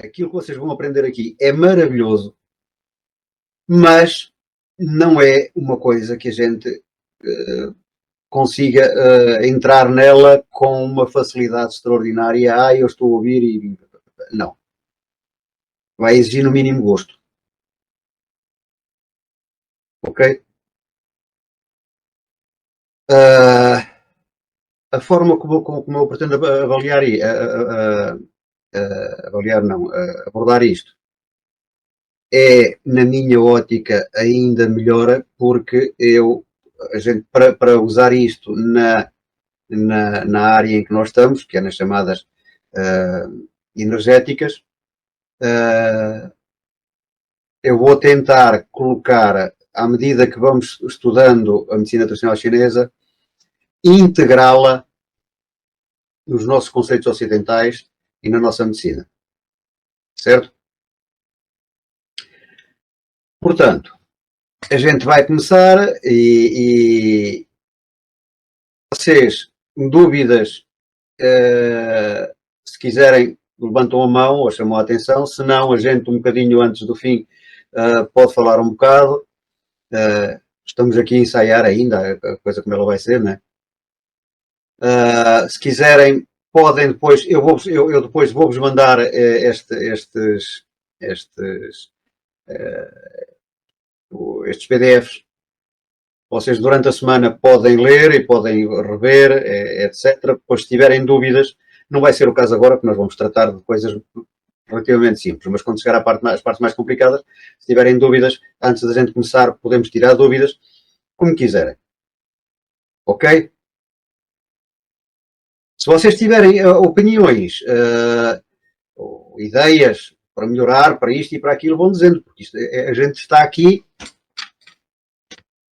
aquilo que vocês vão aprender aqui é maravilhoso, mas não é uma coisa que a gente consiga entrar nela com uma facilidade extraordinária. Eu estou a ouvir e... Não. Vai exigir no mínimo gosto. Ok? A forma como eu pretendo avaliar, avaliar não, abordar isto é, na minha ótica, ainda melhor, porque a gente, para usar isto na área em que nós estamos, que é nas chamadas energéticas, eu vou tentar colocar, à medida que vamos estudando a medicina tradicional chinesa, integrá-la nos nossos conceitos ocidentais e na nossa medicina. Certo? Portanto, a gente vai começar e vocês, dúvidas, se quiserem, levantam a mão ou chamam a atenção, se não, a gente um bocadinho antes do fim pode falar um bocado. Estamos aqui a ensaiar ainda a coisa como ela vai ser, né? Se quiserem, podem depois, eu depois vou-vos mandar estes PDFs. Vocês durante a semana podem ler e podem rever, etc. Depois, se tiverem dúvidas, não vai ser o caso agora, porque nós vamos tratar de coisas relativamente simples, mas quando chegar às partes mais complicadas, se tiverem dúvidas, antes da gente começar, podemos tirar dúvidas, como quiserem. Ok? Se vocês tiverem opiniões, ideias para melhorar, para isto e para aquilo, vão dizendo, porque a gente está aqui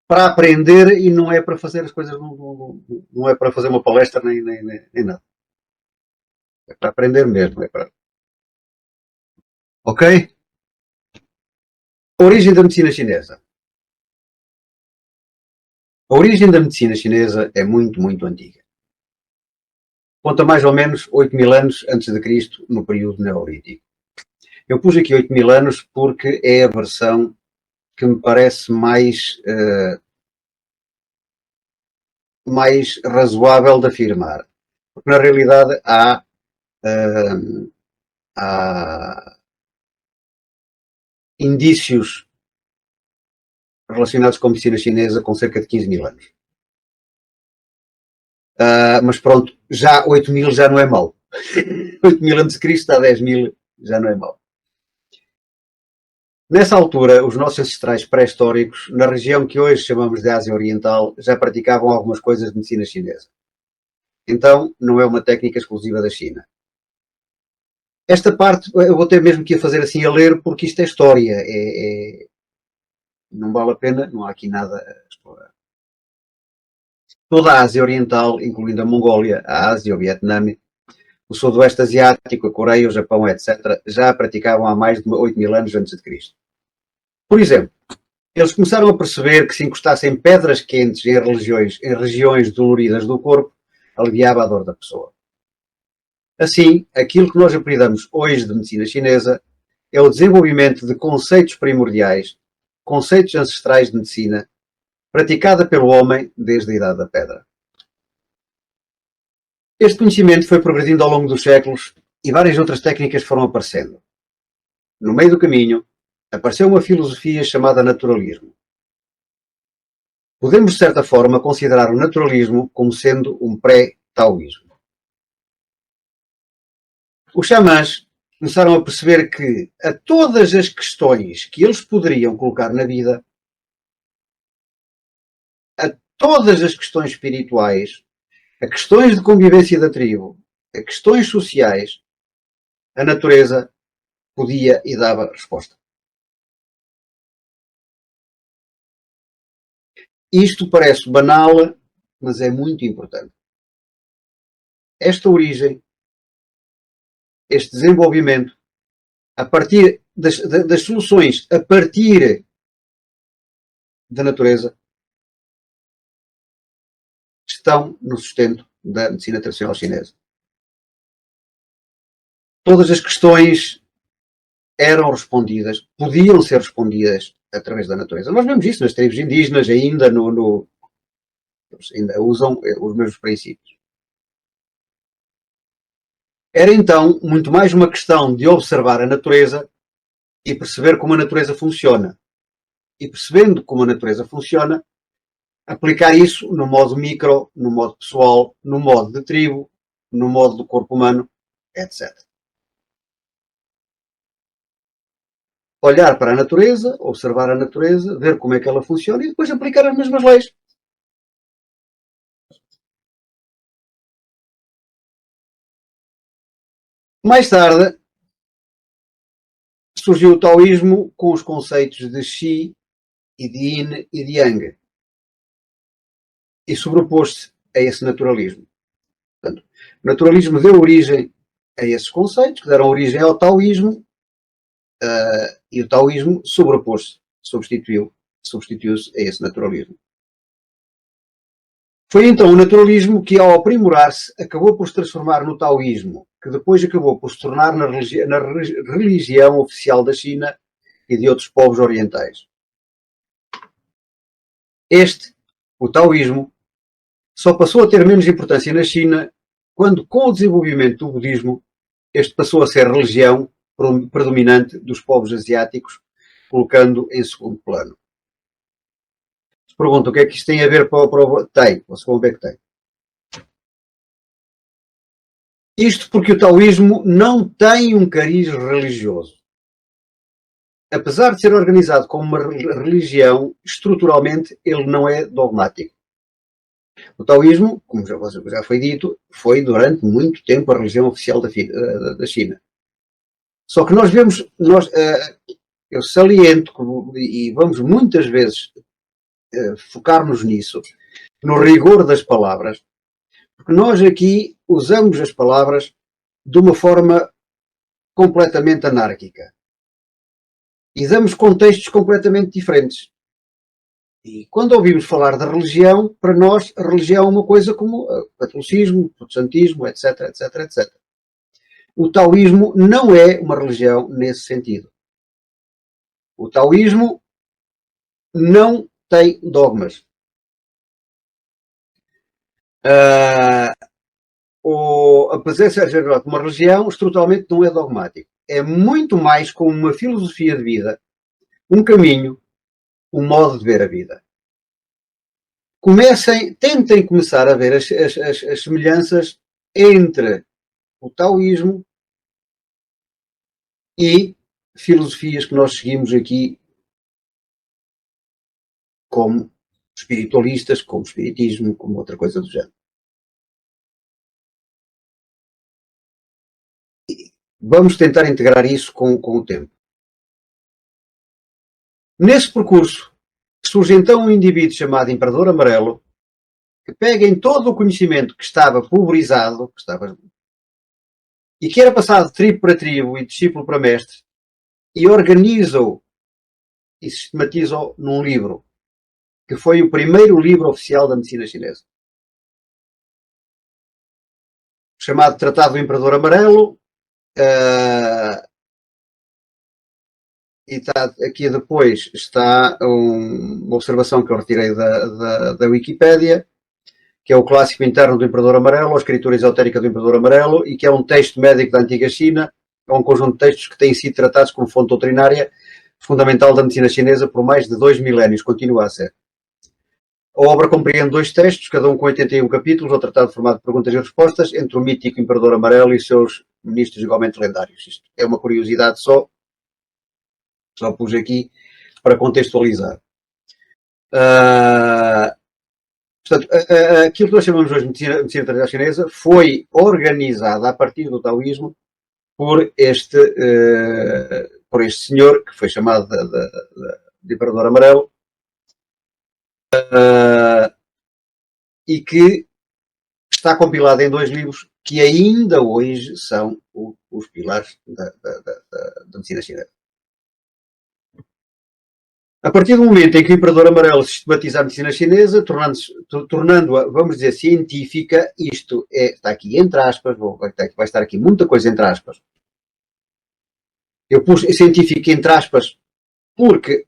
para aprender e não é para fazer as coisas, não é para fazer uma palestra nem nada. É para aprender mesmo. Ok? A origem da medicina chinesa. A origem da medicina chinesa é muito, muito antiga. Conta mais ou menos 8.000 anos antes de Cristo, no período neolítico. Eu pus aqui 8.000 anos porque é a versão que me parece mais razoável de afirmar. Porque na realidade há indícios relacionados com a medicina chinesa com cerca de 15.000 anos. Mas pronto, já 8.000 já não é mau. 8.000 antes de Cristo a 10.000 já não é mau. Nessa altura, os nossos ancestrais pré-históricos, na região que hoje chamamos de Ásia Oriental, já praticavam algumas coisas de medicina chinesa. Então, não é uma técnica exclusiva da China. Esta parte eu vou ter mesmo que a fazer assim a ler, porque isto é história. Não vale a pena, não há aqui nada a explorar. Toda a Ásia Oriental, incluindo a Mongólia, a Ásia, o Vietnã, o Sudoeste Asiático, a Coreia, o Japão, etc., já praticavam há mais de 8.000 anos antes de Cristo. Por exemplo, eles começaram a perceber que se encostassem pedras quentes em regiões doloridas do corpo, aliviava a dor da pessoa. Assim, aquilo que nós apelidamos hoje de medicina chinesa é o desenvolvimento de conceitos primordiais, conceitos ancestrais de medicina, praticada pelo homem desde a Idade da Pedra. Este conhecimento foi progredindo ao longo dos séculos e várias outras técnicas foram aparecendo. No meio do caminho, apareceu uma filosofia chamada naturalismo. Podemos, de certa forma, considerar o naturalismo como sendo um pré-taoísmo. Os xamãs começaram a perceber que a todas as questões que eles poderiam colocar na vida, a todas as questões espirituais, a questões de convivência da tribo, a questões sociais, a natureza podia e dava resposta. Isto parece banal, mas é muito importante. Esta origem, este desenvolvimento, a partir das soluções a partir da natureza, estão no sustento da medicina tradicional chinesa. Todas as questões eram respondidas, podiam ser respondidas através da natureza. Nós vemos isso nas tribos indígenas, ainda ainda usam os mesmos princípios. Era então muito mais uma questão de observar a natureza e perceber como a natureza funciona. E percebendo como a natureza funciona, aplicar isso no modo micro, no modo pessoal, no modo de tribo, no modo do corpo humano, etc. Olhar para a natureza, observar a natureza, ver como é que ela funciona e depois aplicar as mesmas leis. Mais tarde, surgiu o taoísmo com os conceitos de Qi e de Yin e de Yang. E sobrepôs-se a esse naturalismo. Portanto, o naturalismo deu origem a esses conceitos, que deram origem ao taoísmo, e o taoísmo sobrepôs-se, substituiu-se a esse naturalismo. Foi então o naturalismo que, ao aprimorar-se, acabou por se transformar no taoísmo, que depois acabou por se tornar na religião oficial da China e de outros povos orientais. O taoísmo, só passou a ter menos importância na China quando, com o desenvolvimento do budismo, este passou a ser a religião predominante dos povos asiáticos, colocando em segundo plano. Se perguntam o que é que isto tem a ver para o... Tem, vocês vão ver que tem. Isto porque o taoísmo não tem um cariz religioso. Apesar de ser organizado como uma religião, estruturalmente ele não é dogmático. O taoísmo, como já foi dito, foi durante muito tempo a religião oficial da China. Só que nós vemos, eu saliento, e vamos muitas vezes focar-nos nisso, no rigor das palavras, porque nós aqui usamos as palavras de uma forma completamente anárquica. E damos contextos completamente diferentes. E quando ouvimos falar da religião, para nós a religião é uma coisa como o catolicismo, o protestantismo, etc, etc, etc. O taoísmo não é uma religião nesse sentido. O taoísmo não tem dogmas. Apesar de ser uma religião, estruturalmente não é dogmático. É muito mais como uma filosofia de vida, um caminho, um modo de ver a vida. Tentem começar a ver as semelhanças entre o taoísmo e filosofias que nós seguimos aqui como espiritualistas, como espiritismo, como outra coisa do género. Vamos tentar integrar isso com o tempo. Nesse percurso, surge então um indivíduo chamado Imperador Amarelo, que pega em todo o conhecimento que estava pulverizado, e que era passado de tribo para tribo e discípulo para mestre, e organiza-o e sistematiza-o num livro, que foi o primeiro livro oficial da medicina chinesa. Chamado Tratado do Imperador Amarelo, e está, aqui depois está uma observação que eu retirei da Wikipédia, que é o Clássico Interno do Imperador Amarelo, a Escritura Esotérica do Imperador Amarelo, e que é um texto médico da antiga China, é um conjunto de textos que têm sido tratados como fonte doutrinária fundamental da medicina chinesa por mais de 2 milénios, continua a ser. A obra compreende 2 textos, cada um com 81 capítulos, o tratado formado de perguntas e respostas, entre o mítico Imperador Amarelo e seus ministros igualmente lendários. Isto é uma curiosidade só pus aqui para contextualizar. Portanto, aquilo que nós chamamos hoje de medicina tradicional chinesa foi organizada a partir do taoísmo por este senhor, que foi chamado de Imperador Amarelo, e que está compilado em 2 livros que ainda hoje são os pilares da medicina chinesa. A partir do momento em que o Imperador Amarelo sistematiza a medicina chinesa, tornando-a, vamos dizer, científica, isto está aqui entre aspas, vai estar aqui muita coisa entre aspas, Eu pus científico entre aspas, porque,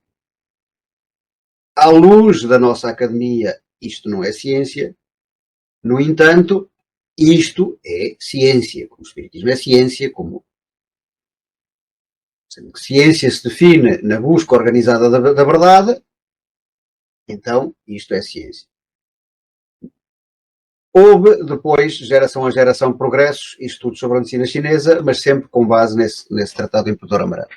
à luz da nossa academia, isto não é ciência. No entanto, isto é ciência, como o espiritismo é ciência, como sendo que ciência se define na busca organizada da verdade, então isto é ciência. Houve depois, geração a geração, progressos e estudos sobre a medicina chinesa, mas sempre com base nesse tratado do Imperador Amarelo.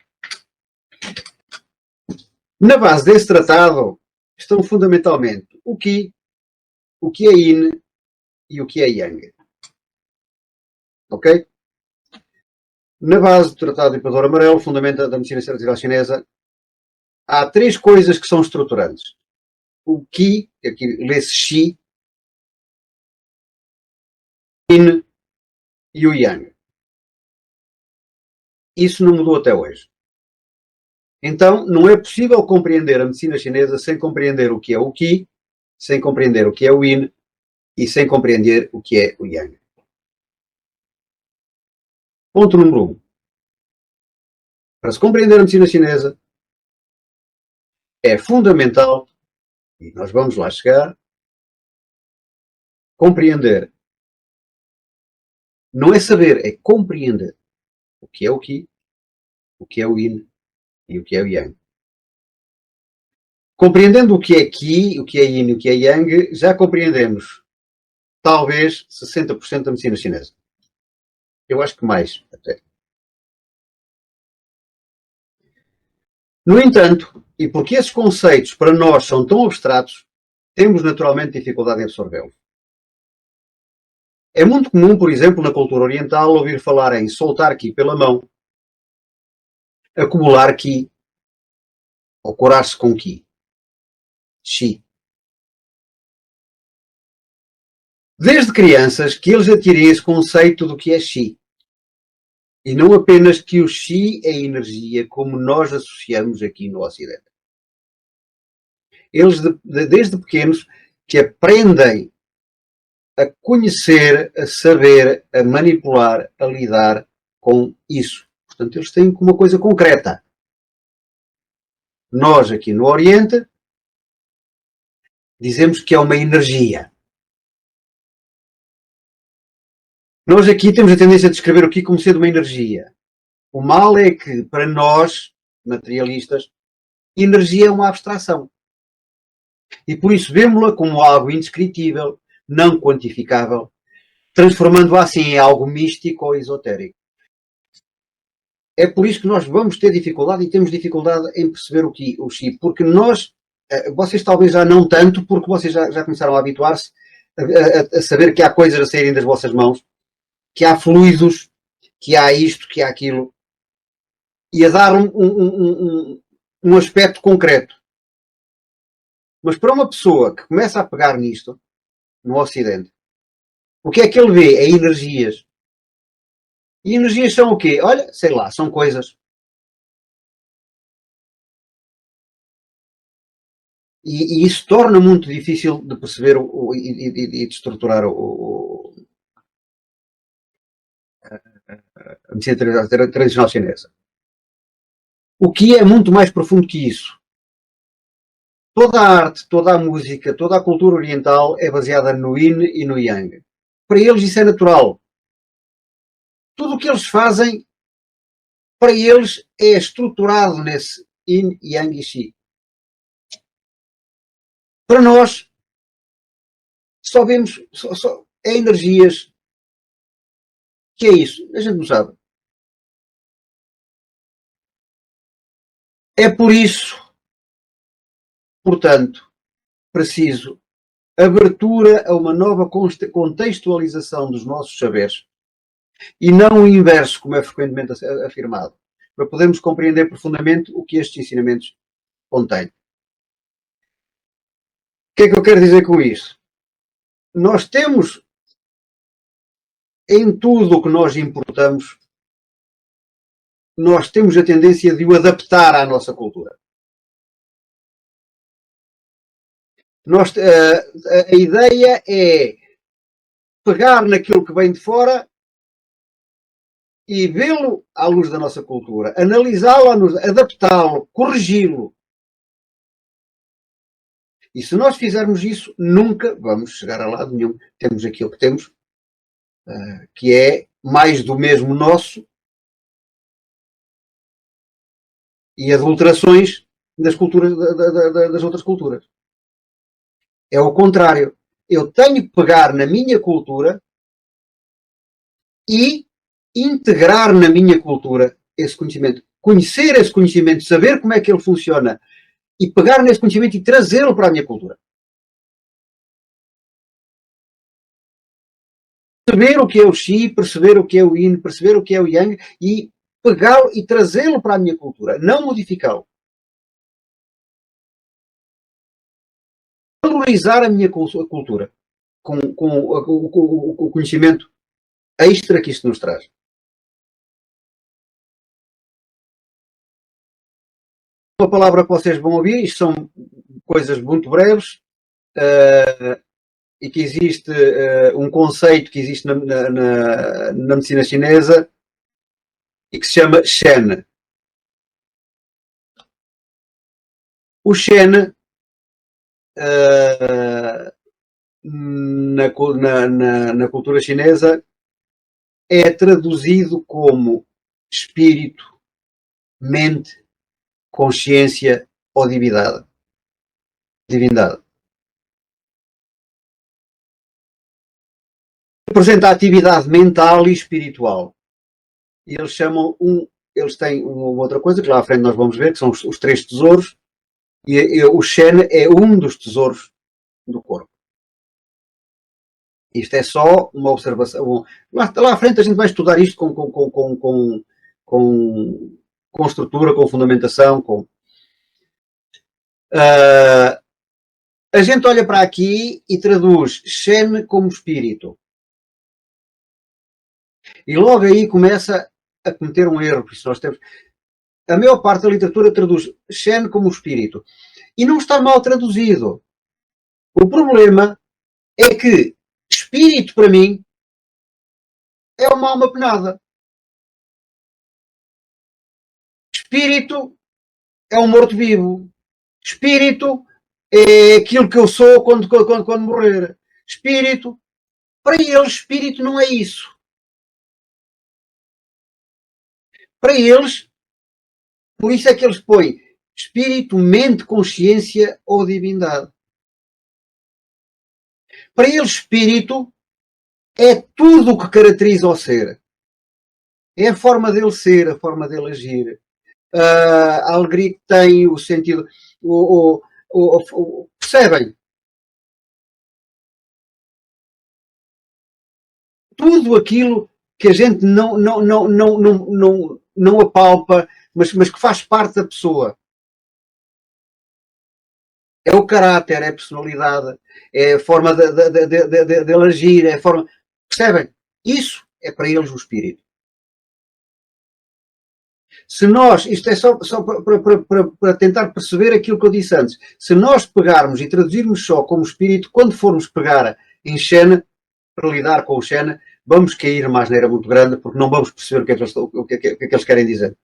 Na base desse tratado estão fundamentalmente o Qi, o que é Yin e o que é Yang. Ok? Na base do Tratado do Imperador Amarelo, fundamento da medicina tradicional chinesa, há três coisas que são estruturantes. O Qi, que aqui lê-se Xi, Yin e o Yang. Isso não mudou até hoje. Então, não é possível compreender a medicina chinesa sem compreender o que é o Qi, sem compreender o que é o Yin e sem compreender o que é o Yang. Ponto número 1. Para se compreender a medicina chinesa, é fundamental, e nós vamos lá chegar, compreender. Não é saber, é compreender o que é o Qi, o que é o Yin e o que é o Yang. Compreendendo o que é Qi, o que é Yin e o que é Yang, já compreendemos talvez 60% da medicina chinesa. Eu acho que mais, até. No entanto, e porque esses conceitos para nós são tão abstratos, temos naturalmente dificuldade em absorvê-los. É muito comum, por exemplo, na cultura oriental, ouvir falar em soltar Qi pela mão, acumular Qi, ou curar-se com Qi. Xi. Desde crianças que eles adquirem esse conceito do que é Xi. E não apenas que o Xi é energia como nós associamos aqui no Ocidente. Eles, desde pequenos, que aprendem a conhecer, a saber, a manipular, a lidar com isso. Portanto, eles têm uma coisa concreta. Nós, aqui no Oriente, dizemos que é uma energia. Nós aqui temos a tendência de descrever o Qi como sendo uma energia. O mal é que, para nós, materialistas, energia é uma abstração. E por isso vemos-la como algo indescritível, não quantificável, transformando-a assim em algo místico ou esotérico. É por isso que nós vamos ter dificuldade e temos dificuldade em perceber o Qi, porque nós, vocês talvez já não tanto, porque vocês já começaram a habituar-se a saber que há coisas a saírem das vossas mãos, que há fluidos, que há isto, que há aquilo, e a dar um aspecto concreto. Mas para uma pessoa que começa a pegar nisto, no Ocidente, o que é que ele vê? É energias. E energias são o quê? Olha, sei lá, são coisas. E isso torna muito difícil de perceber e de estruturar a medicina tradicional chinesa. O que é muito mais profundo que isso. Toda a arte, toda a música, toda a cultura oriental é baseada no Yin e no Yang. Para eles isso é natural. Tudo o que eles fazem, para eles, é estruturado nesse Yin, Yang e Xi. Para nós, só vemos, é energias. Que é isso? A gente não sabe. É por isso, portanto, preciso abertura a uma nova contextualização dos nossos saberes e não o inverso, como é frequentemente afirmado, para podermos compreender profundamente o que estes ensinamentos contêm. O que é que eu quero dizer com isso? Nós temos em tudo o que nós importamos, nós temos a tendência de o adaptar à nossa cultura. A ideia é pegar naquilo que vem de fora e vê-lo à luz da nossa cultura, analisá-lo, adaptá-lo, corrigi-lo. E se nós fizermos isso, nunca vamos chegar a lado nenhum. Temos aquilo que temos, que é mais do mesmo nosso e adulterações das culturas, das outras culturas. É o contrário. Eu tenho que pegar na minha cultura e integrar na minha cultura esse conhecimento. Conhecer esse conhecimento, saber como é que ele funciona e pegar nesse conhecimento e trazê-lo para a minha cultura. Perceber o que é o Xi, perceber o que é o Yin, perceber o que é o Yang e pegá-lo e trazê-lo para a minha cultura, não modificá-lo. Valorizar a minha cultura com o conhecimento extra que isto nos traz. Uma palavra que vocês vão ouvir, isto são coisas muito breves, e que existe um conceito que existe na medicina chinesa e que se chama Shen. O Shen, na cultura chinesa, é traduzido como espírito, mente, consciência ou divindade. Representa a atividade mental e espiritual. E eles chamam eles têm uma outra coisa que lá à frente nós vamos ver, que são os três tesouros, e o Shen é um dos tesouros do corpo. Isto é só uma observação. Lá à frente a gente vai estudar isto com estrutura, com fundamentação, com... a gente olha para aqui e traduz Shen como espírito. E logo aí começa a cometer um erro, porque nós temos... A maior parte da literatura traduz Shen como espírito. E não está mal traduzido. O problema é que espírito, para mim, é uma alma penada. Espírito é um morto-vivo. Espírito é aquilo que eu sou quando morrer. Espírito, para eles, espírito não é isso. Para eles, por isso é que eles põem espírito, mente, consciência ou divindade. Para eles, espírito é tudo o que caracteriza o ser. É a forma dele ser, a forma dele agir. A alegria que tem, o sentido... percebem? Tudo aquilo que a gente não apalpa, mas que faz parte da pessoa. É o caráter, é a personalidade, é a forma de agir, é a forma... Percebem? Isso é para eles o espírito. Se nós, isto é só para tentar perceber aquilo que eu disse antes, se nós pegarmos e traduzirmos só como espírito, quando formos pegar em Shen, para lidar com o Shen, vamos cair uma asneira muito grande, porque não vamos perceber o que é que eles querem dizer.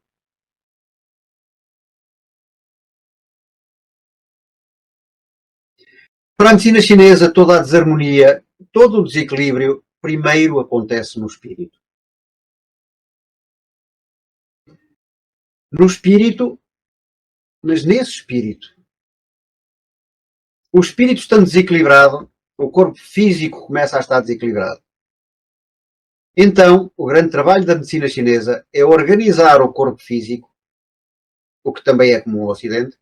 Para a medicina chinesa, toda a desarmonia, todo o desequilíbrio, primeiro acontece no espírito. No espírito, mas nesse espírito. O espírito estando desequilibrado, o corpo físico começa a estar desequilibrado. Então, o grande trabalho da medicina chinesa é organizar o corpo físico, o que também é comum ao Ocidente,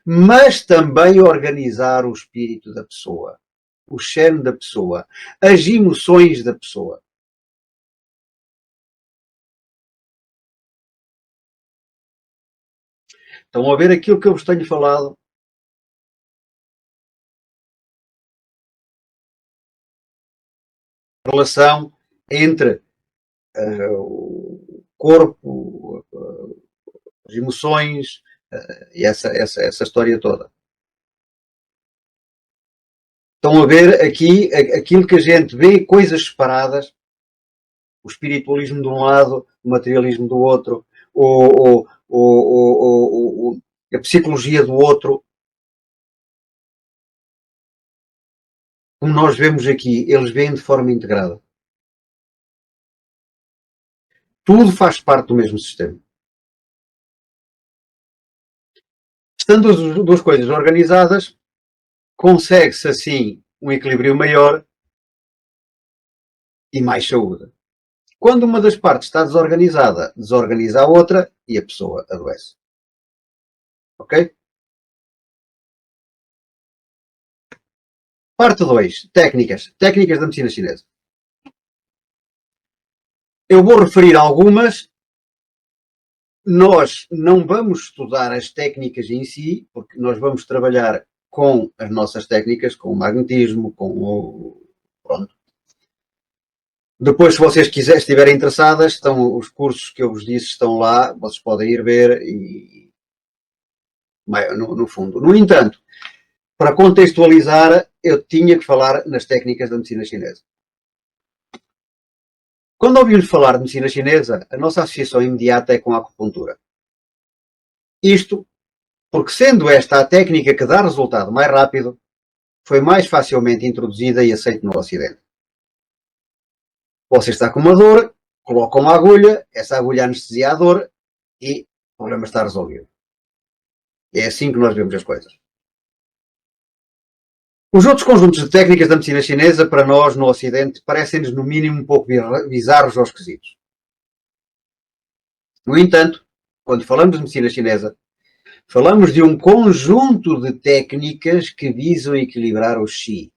mas também organizar o espírito da pessoa, o Shen da pessoa, as emoções da pessoa. Estão a ver aquilo que eu vos tenho falado? A relação entre o corpo, as emoções e essa história toda. Estão a ver aqui aquilo que a gente vê, coisas separadas, o espiritualismo de um lado, o materialismo do outro, a psicologia do outro. Como nós vemos aqui, eles veem de forma integrada. Tudo faz parte do mesmo sistema. Estando as duas coisas organizadas, consegue-se assim um equilíbrio maior e mais saúde. Quando uma das partes está desorganizada, desorganiza a outra e a pessoa adoece. Ok? Parte 2. Técnicas. Técnicas da medicina chinesa. Eu vou referir algumas. Nós não vamos estudar as técnicas em si, porque nós vamos trabalhar com as nossas técnicas, com o magnetismo, com o... Pronto. Depois, se vocês estiverem interessadas, estão os cursos que eu vos disse estão lá, vocês podem ir ver e... no fundo. No entanto, para contextualizar, eu tinha que falar nas técnicas da medicina chinesa. Quando ouvimos falar de medicina chinesa, a nossa associação imediata é com a acupuntura. Isto porque, sendo esta a técnica que dá resultado mais rápido, foi mais facilmente introduzida e aceita no Ocidente. Você está com uma dor, coloca uma agulha, essa agulha anestesia a dor e o problema está resolvido. É assim que nós vemos as coisas. Os outros conjuntos de técnicas da medicina chinesa, para nós, no Ocidente, parecem-nos no mínimo um pouco bizarros ou esquisitos. No entanto, quando falamos de medicina chinesa, falamos de um conjunto de técnicas que visam equilibrar o Qi,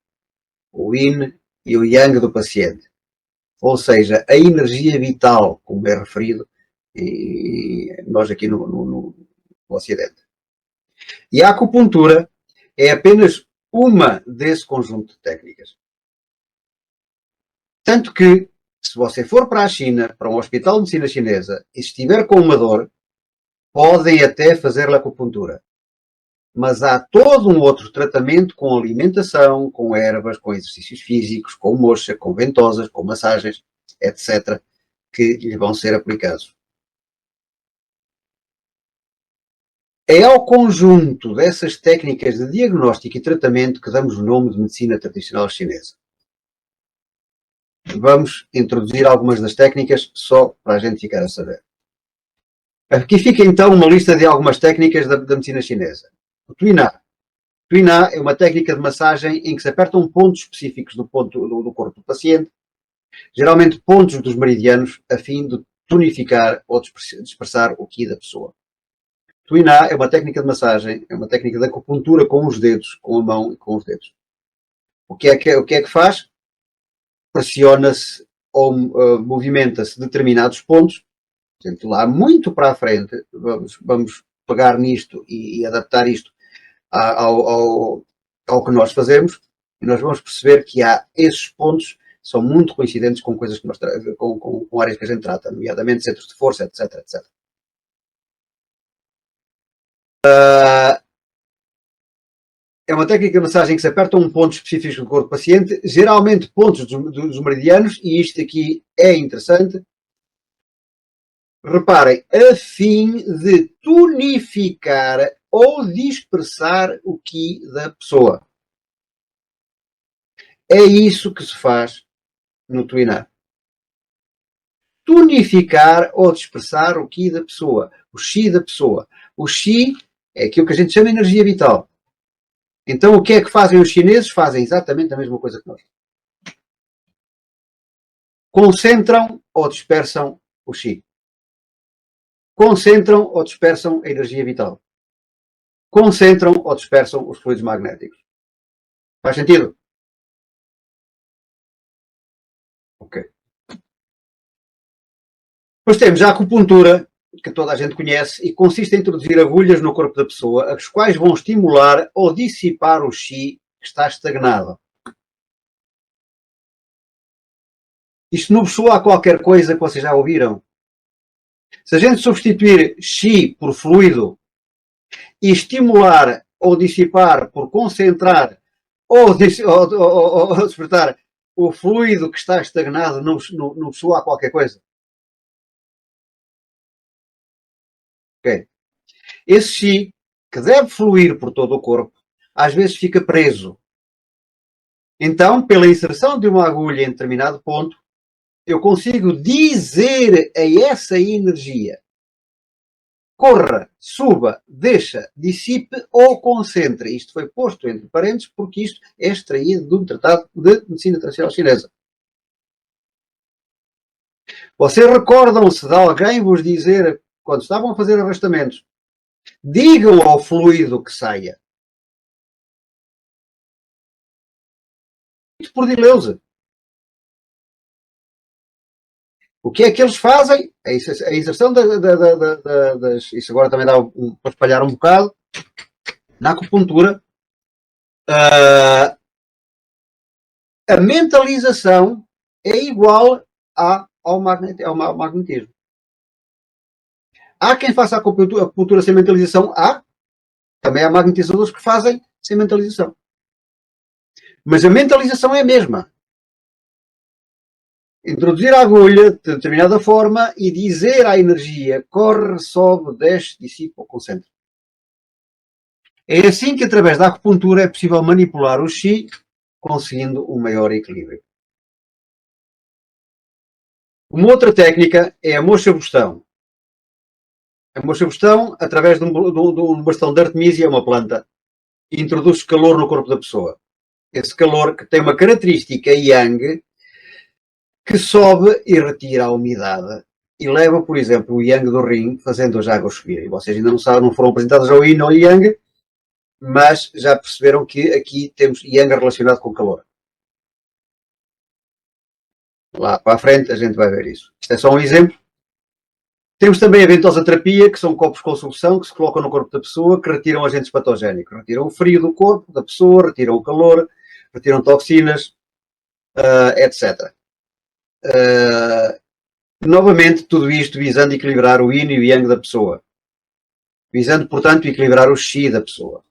o Yin e o Yang do paciente. Ou seja, a energia vital, como é referido, e nós aqui no Ocidente. E a acupuntura é apenas uma desse conjunto de técnicas. Tanto que, se você for para a China, para um hospital de medicina chinesa, e estiver com uma dor, podem até fazer a acupuntura. Mas há todo um outro tratamento com alimentação, com ervas, com exercícios físicos, com moxa, com ventosas, com massagens, etc., que lhe vão ser aplicados. É ao conjunto dessas técnicas de diagnóstico e tratamento que damos o nome de medicina tradicional chinesa. Vamos introduzir algumas das técnicas só para a gente ficar a saber. Aqui fica então uma lista de algumas técnicas da medicina chinesa. O Tuina. Tuina é uma técnica de massagem em que se apertam pontos específicos do corpo do paciente, geralmente pontos dos meridianos, a fim de tonificar ou dispersar o Qi da pessoa. Tuina é uma técnica de massagem, é uma técnica de acupuntura com os dedos, com a mão e com os dedos. O que é que faz? Pressiona-se ou movimenta-se determinados pontos. Portanto, lá muito para a frente, vamos pegar nisto e adaptar isto ao que nós fazemos, e nós vamos perceber que há esses pontos são muito coincidentes com coisas que nós com áreas que a gente trata, nomeadamente centros de força, etc, etc. É uma técnica de massagem que se apertam pontos específicos do corpo do paciente, geralmente pontos dos meridianos, e isto aqui é interessante. Reparem, a fim de tonificar ou dispersar o Qi da pessoa. É isso que se faz no Tuina. Tonificar ou dispersar o Qi da pessoa, o Qi da pessoa. O Qi é aquilo que a gente chama de energia vital. Então, o que é que fazem os chineses? Fazem exatamente a mesma coisa que nós. Concentram ou dispersam o Qi. Concentram ou dispersam a energia vital. Concentram ou dispersam os fluidos magnéticos. Faz sentido? Ok. Depois temos a acupuntura, que toda a gente conhece, e consiste em introduzir agulhas no corpo da pessoa, as quais vão estimular ou dissipar o Qi que está estagnado. Isto não soa a qualquer coisa que vocês já ouviram. Se a gente substituir Qi por fluido e estimular ou dissipar por concentrar ou despertar o fluido que está estagnado não soa a qualquer coisa? Ok. Esse chi, que deve fluir por todo o corpo, às vezes fica preso. Então, pela inserção de uma agulha em determinado ponto, eu consigo dizer a essa energia: corra, suba, deixa, dissipe ou concentre. Isto foi posto entre parênteses porque isto é extraído de um tratado de medicina tradicional chinesa. Vocês recordam-se de alguém vos dizer, quando estavam a fazer arrastamentos, digam ao fluido que saia. Por Dileuze. O que é que eles fazem? A inserção das. Isso agora também dá para espalhar um bocado. Na acupuntura, a mentalização é igual ao magnetismo. Há quem faça a acupuntura sem mentalização, há. Também há magnetizadores que fazem sem mentalização. Mas a mentalização é a mesma. Introduzir a agulha de determinada forma e dizer à energia: corre, sobe, desce, dissipa ou concentra. É assim que, através da acupuntura, é possível manipular o chi, conseguindo um maior equilíbrio. Uma outra técnica é a moxa-bustão. A moxa-bustão, através de um bastão de artemisia, uma planta, introduz calor no corpo da pessoa. Esse calor que tem uma característica yang, que sobe e retira a umidade e leva, por exemplo, o yang do rim, fazendo as águas subir. E vocês ainda não sabem, não foram apresentadas ao yin ou yang, mas já perceberam que aqui temos yang relacionado com calor. Lá para a frente a gente vai ver isso. Isto é só um exemplo. Temos também a ventosa terapia, que são copos com solução que se colocam no corpo da pessoa, que retiram agentes patogénicos. Retiram o frio do corpo da pessoa, retiram o calor, retiram toxinas, etc. Novamente, tudo isto visando equilibrar o yin e o yang da pessoa. Visando, portanto, equilibrar o chi da pessoa.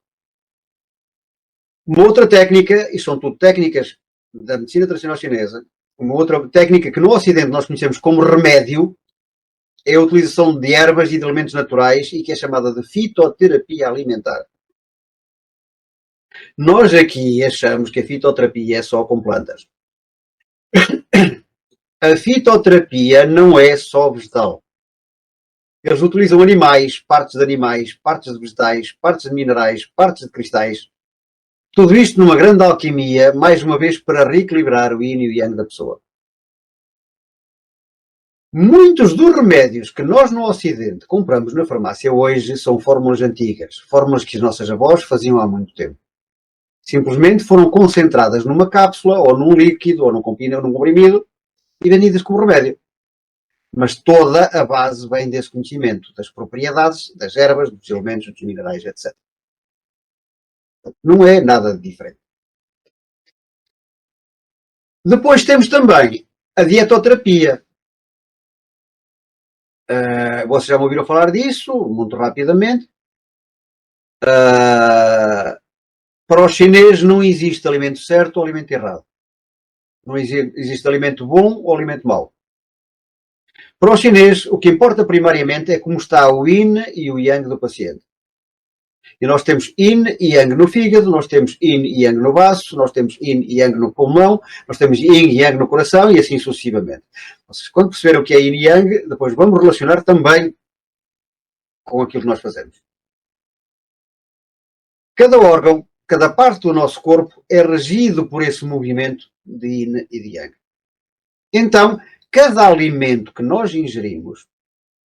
Uma outra técnica, e são tudo técnicas da medicina tradicional chinesa, uma outra técnica que no Ocidente nós conhecemos como remédio, é a utilização de ervas e de elementos naturais e que é chamada de fitoterapia alimentar. Nós aqui achamos que a fitoterapia é só com plantas. A fitoterapia não é só vegetal. Eles utilizam animais, partes de vegetais, partes de minerais, partes de cristais. Tudo isto numa grande alquimia, mais uma vez para reequilibrar o yin e o yang da pessoa. Muitos dos remédios que nós no Ocidente compramos na farmácia hoje são fórmulas antigas, fórmulas que as nossas avós faziam há muito tempo. Simplesmente foram concentradas numa cápsula, ou num líquido, ou num comprimido, e vendidas como remédio. Mas toda a base vem desse conhecimento, das propriedades, das ervas, dos elementos, dos minerais, etc. Não é nada diferente. Depois temos também a dietoterapia. Vocês já me ouviram falar disso, muito rapidamente. Para o chinês não existe alimento certo ou alimento errado. Não existe alimento bom ou alimento mau. Para o chinês, o que importa primariamente é como está o yin e o yang do paciente. E nós temos yin e yang no fígado, nós temos yin e yang no baço, nós temos yin e yang no pulmão, nós temos yin e yang no coração e assim sucessivamente. Vocês, quando perceberam o que é yin e yang, depois vamos relacionar também com aquilo que nós fazemos. Cada órgão, cada parte do nosso corpo é regido por esse movimento de yin e de yang. Então, cada alimento que nós ingerimos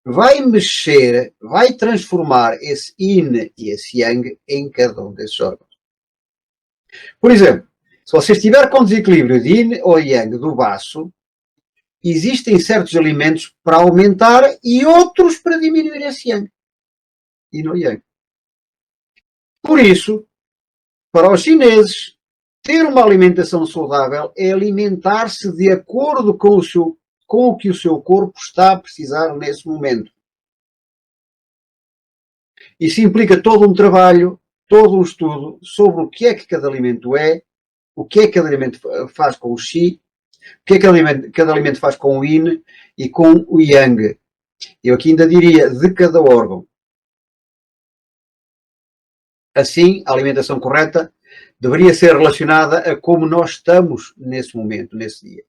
vai mexer, vai transformar esse yin e esse yang em cada um desses órgãos. Por exemplo, se você estiver com desequilíbrio de yin ou yang do baço, existem certos alimentos para aumentar e outros para diminuir esse yang. Yin ou yang. Por isso, para os chineses, ter uma alimentação saudável é alimentar-se de acordo com o que o seu corpo está a precisar nesse momento. Isso implica todo um trabalho, todo um estudo sobre o que é que cada alimento é, o que é que cada alimento faz com o chi O que é que cada alimento faz com o yin e com o yang? Eu aqui ainda diria de cada órgão. Assim, a alimentação correta deveria ser relacionada a como nós estamos nesse momento, nesse dia.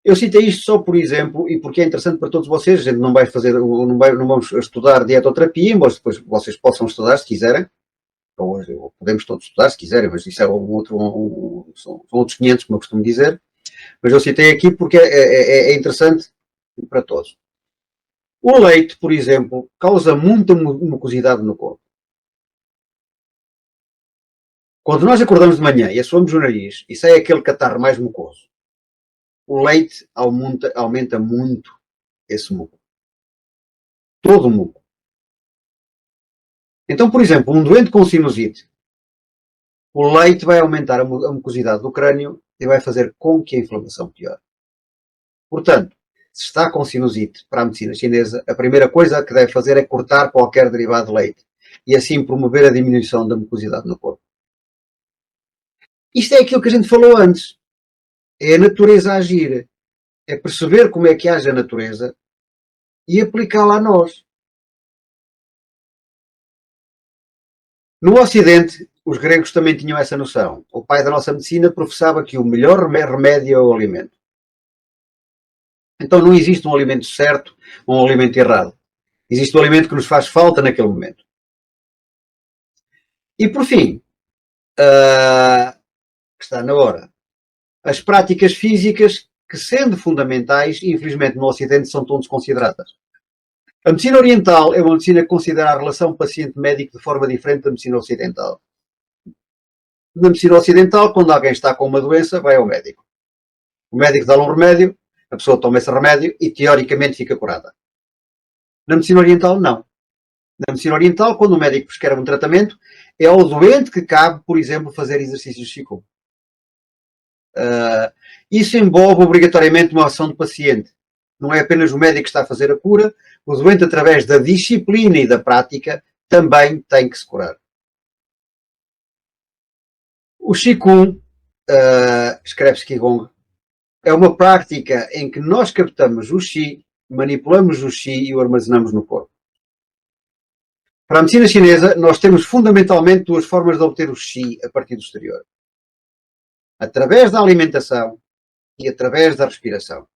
Eu citei isto só por exemplo e porque é interessante para todos vocês. A gente não vai fazer, não vamos estudar dietoterapia, mas depois vocês possam estudar se quiserem. Ou podemos todos estudar se quiserem, mas isso é são outros 500, como eu costumo dizer. Mas eu citei aqui porque é interessante para todos. O leite, por exemplo, causa muita mucosidade no corpo. Quando nós acordamos de manhã e assoamos o nariz e sai aquele catarro mais mucoso, o leite aumenta muito esse muco. Todo o muco. Então, por exemplo, um doente com sinusite, o leite vai aumentar a mucosidade do crânio e vai fazer com que a inflamação piore. Portanto, se está com sinusite para a medicina chinesa, a primeira coisa que deve fazer é cortar qualquer derivado de leite e assim promover a diminuição da mucosidade no corpo. Isto é aquilo que a gente falou antes. É a natureza a agir. É perceber como é que age a natureza e aplicá-la a nós. No Ocidente, os gregos também tinham essa noção. O pai da nossa medicina professava que o melhor remédio é o alimento. Então não existe um alimento certo ou um alimento errado. Existe um alimento que nos faz falta naquele momento. E por fim, está na hora, as práticas físicas que, sendo fundamentais, infelizmente no Ocidente são tão desconsideradas. A medicina oriental é uma medicina que considera a relação paciente-médico de forma diferente da medicina ocidental. Na medicina ocidental, quando alguém está com uma doença, vai ao médico. O médico dá-lhe um remédio, a pessoa toma esse remédio e teoricamente fica curada. Na medicina oriental, não. Na medicina oriental, quando o médico prescreve um tratamento, é ao doente que cabe, por exemplo, fazer exercícios de Qigong. Isso envolve obrigatoriamente uma ação do paciente. Não é apenas o médico que está a fazer a cura, o doente, através da disciplina e da prática, também tem que se curar. O Qigong, escreve-se Qigong, é uma prática em que nós captamos o Qi, manipulamos o Qi e o armazenamos no corpo. Para a medicina chinesa, nós temos fundamentalmente duas formas de obter o Qi a partir do exterior. Através da alimentação e através da respiração.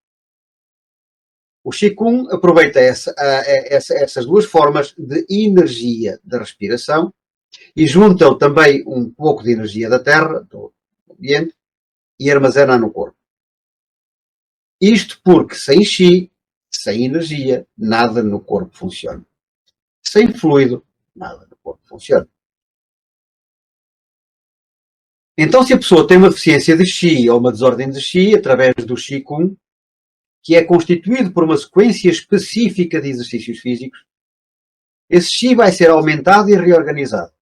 O Qigong aproveita essas duas formas de energia da respiração e junta também um pouco de energia da terra, do ambiente, e armazena no corpo. Isto porque sem Qi, sem energia, nada no corpo funciona. Sem fluido, nada no corpo funciona. Então, se a pessoa tem uma deficiência de Qi ou uma desordem de Qi, através do Qigong, que é constituído por uma sequência específica de exercícios físicos, esse Qi vai ser aumentado e reorganizado.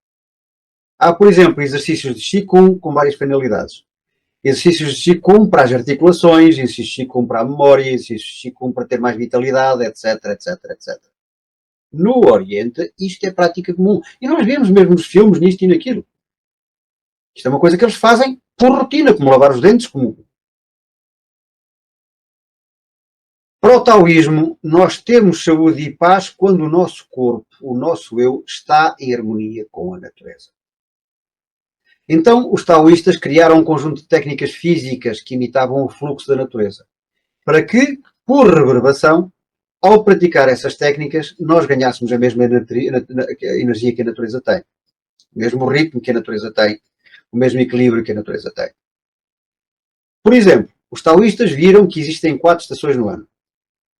Há, por exemplo, exercícios de Qigong com várias finalidades. Exercícios de Qigong para as articulações, exercícios de Qigong para a memória, exercícios de Qigong para ter mais vitalidade, etc, etc, etc. No Oriente, isto é prática comum. E nós vemos mesmo nos filmes nisto e naquilo. Isto é uma coisa que eles fazem por rotina, como lavar os dentes, como... Para o taoísmo, nós temos saúde e paz quando o nosso corpo, o nosso eu, está em harmonia com a natureza. Então, os taoístas criaram um conjunto de técnicas físicas que imitavam o fluxo da natureza, para que, por reverberação, ao praticar essas técnicas, nós ganhássemos a mesma energia que a natureza tem, o mesmo ritmo que a natureza tem, o mesmo equilíbrio que a natureza tem. Por exemplo, os taoístas viram que existem 4 estações no ano.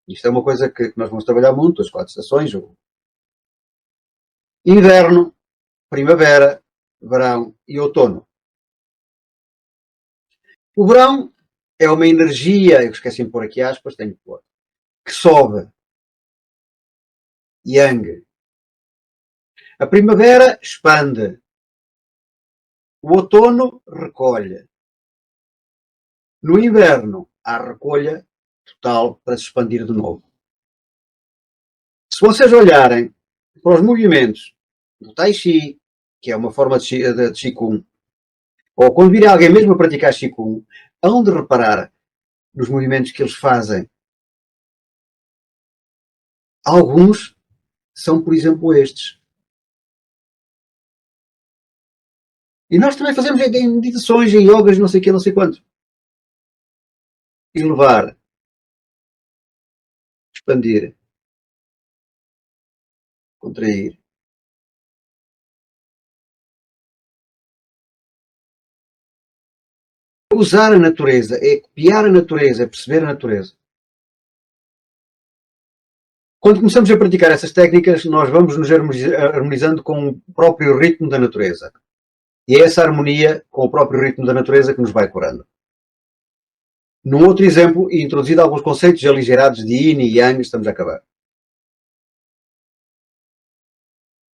Isto é uma coisa que nós vamos trabalhar muito, as 4 estações. Inverno, primavera, verão e outono. O verão é uma energia, eu esqueci de pôr aqui aspas, tenho que pôr, que sobe. Yang. A primavera expande. O outono recolhe. No inverno há recolha total para se expandir de novo. Se vocês olharem para os movimentos do Tai Chi, que é uma forma de Qigong, ou quando vir alguém mesmo a praticar Qigong, hão de reparar nos movimentos que eles fazem. Alguns são, por exemplo, estes. E nós também fazemos em meditações, em yogas, não sei o que, não sei quanto. Elevar, expandir, contrair. Usar a natureza, é copiar a natureza, é perceber a natureza. Quando começamos a praticar essas técnicas, nós vamos nos harmonizando com o próprio ritmo da natureza. E é essa harmonia com o próprio ritmo da natureza que nos vai curando. Num outro exemplo, introduzido alguns conceitos aligerados de yin e yang, estamos a acabar.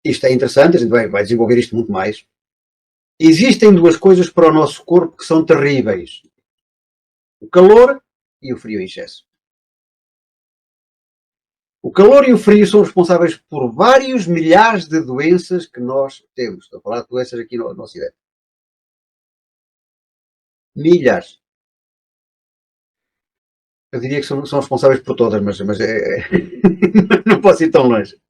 Isto é interessante, a gente vai desenvolver isto muito mais. Existem duas coisas para o nosso corpo que são terríveis: o calor e o frio em excesso. O calor e o frio são responsáveis por vários milhares de doenças que nós temos. Estou a falar de doenças aqui no Ocidente. Milhares. Eu diria que são responsáveis por todas, mas não posso ir tão longe.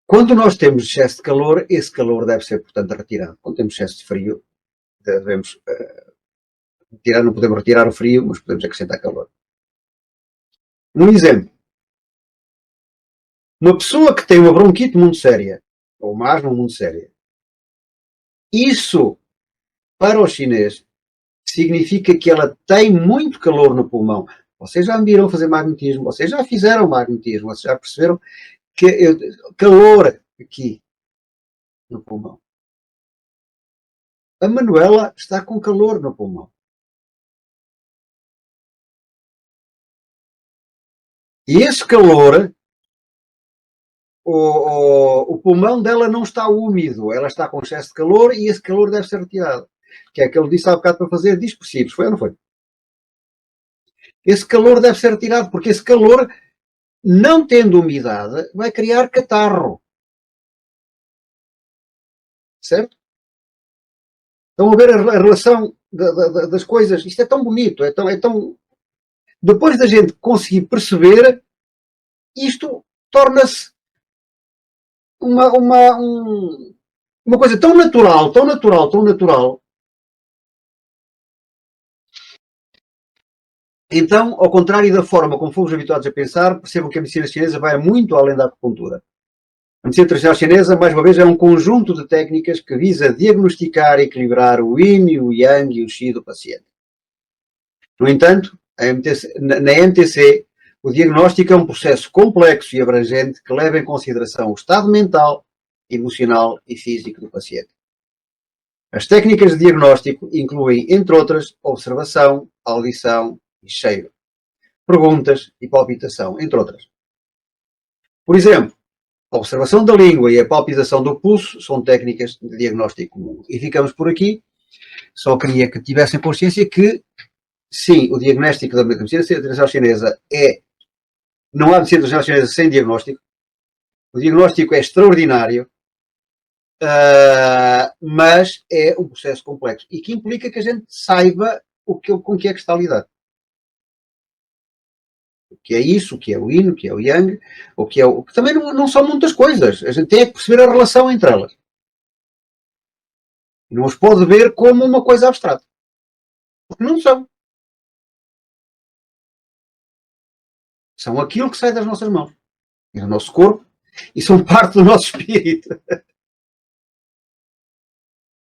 Quando nós temos excesso de calor, esse calor deve ser, portanto, retirado. Quando temos excesso de frio, devemos retirar, não podemos retirar o frio, mas podemos acrescentar calor. Um exemplo. Uma pessoa que tem uma bronquite muito séria, ou uma asma muito séria, isso, para o chinês, significa que ela tem muito calor no pulmão. Vocês já me viram fazer magnetismo, vocês já fizeram magnetismo, vocês já perceberam que calor aqui no pulmão. A Manuela está com calor no pulmão. E esse calor, o pulmão dela não está úmido, ela está com excesso de calor e esse calor deve ser retirado. Que é que ele disse há bocado para fazer dispersivos, foi ou não foi? Esse calor deve ser retirado, porque esse calor, não tendo umidade, vai criar catarro. Certo? Estão a ver a relação das coisas? Isto é tão bonito, é tão... Depois da gente conseguir perceber, isto torna-se uma coisa tão natural, tão natural, tão natural. Então, ao contrário da forma como fomos habituados a pensar, percebam que a medicina chinesa vai muito além da acupuntura. A medicina tradicional chinesa, mais uma vez, é um conjunto de técnicas que visa diagnosticar e equilibrar o yin, o yang e o qi do paciente. No entanto, na MTC, o diagnóstico é um processo complexo e abrangente que leva em consideração o estado mental, emocional e físico do paciente. As técnicas de diagnóstico incluem, entre outras, observação, audição e cheiro, perguntas e palpitação, entre outras. Por exemplo, a observação da língua e a palpitação do pulso são técnicas de diagnóstico comum. E ficamos por aqui. Só queria que tivessem consciência que, sim, o diagnóstico da medicina tradicional chinesa é... Não há medicina tradicional chinesa sem diagnóstico. O diagnóstico é extraordinário, mas é um processo complexo e que implica que a gente saiba com o que é que está a lidar. O que é isso, o que é o yin, o que é o yang, o que é o... Também não são muitas coisas. A gente tem que perceber a relação entre elas. Não os pode ver como uma coisa abstrata. Porque não são. São aquilo que sai das nossas mãos e do nosso corpo e são parte do nosso espírito.